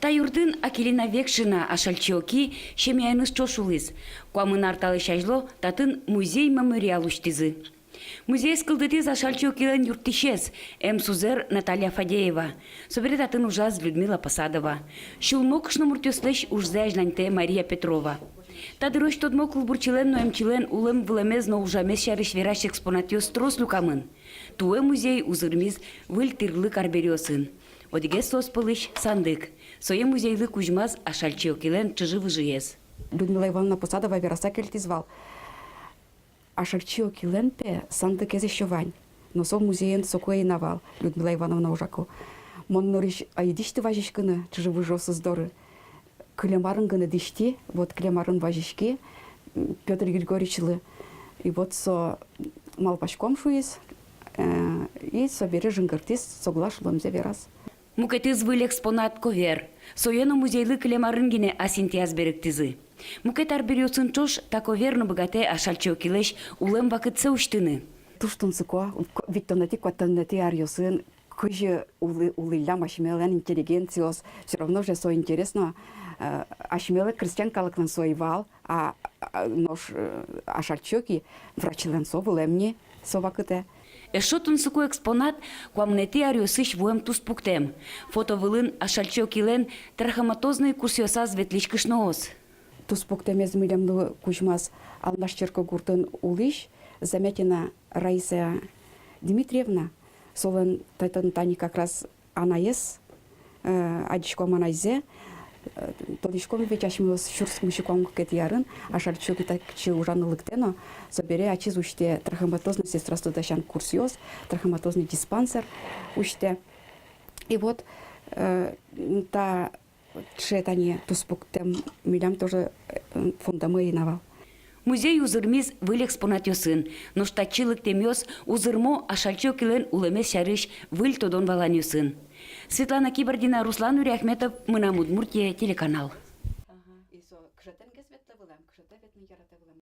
Та юрдын Акелина Векшина ашальчоки шемяйныс чошулыз. Куамын арталы шайжло татын музей-мемориал уштизы. Музей скылдытыз ашальчокилен юртишез Сузер Наталья Фадеева. Собере татын ужаз Людмила Посадова. Шулмокшны муртёслыш ужзэжнаньте Мария Петрова. Тадырыш тодмок лбурчилен ноемчилен улым вылемезно ужамес шарыш вераш экспонатиос трос люкамын. Туэ музей узырмиз выл тирлы карберёсын. Одиге соспылыш сандык. Сое музейлы кужмаз ашальчокилен чыжы-выжыез. Людмила Ивановна Посадова вераса кельтизвал. Ашальчокилен пе сандык еще вань. Но со музеен сокое навал. Людмила Ивановна ужако. Моннориш айдишти важишкыны чыжы-выжосы здоры. Клемарын гыны дишти, вот клемарын важишки Петр Григорьевичлы. И вот со малпашком шуез, и со бере жынгыртис соглаш ломзе верас. Мукетыз выл экспонат ковер. Соено музейлы клемарынгине асинтияз беректизы. Мукет арберёсын чош таковерну богате ашальчокилеш улем вакытсы уштыны. Туштун сыко, виктонати кваттанати арьосын, кыжы улыля машмелен интеллигенциос, все равно же со интересно. Ашмелы крестьянкалыкнын соевал, а нож ашальчоки врачилен со булемни со вакыте. Эшотун суку экспонат куамнети ариосыш вуем туспуктем. Фото вылын ашальчокилен трахоматозный курсиосаз ветличкышноос. Туспуктемез милемну кучмас алмашчерко гуртын улиш, Замятина Раиса Дмитриевна, солен тайтан тани как раз анаес, адишком анайзе, Толишком ведь ашмилос шурск мышиком кет ярын, ашальчоки так чи ужанылыктено, собере ачиз уште трахоматозный сестрасту дащан курсиоз, трахоматозный диспансер уште. И вот та читание туспуктем милям тоже фондамы и навал. Музей узырмиз выл экспонатёсын, но штатчылык темёс узырмо ашальчокилен улемес шарыш выл тодон валанёсын. Светлана Кибардина, Руслан Уряхметов, Мынамудмуртия, телеканал.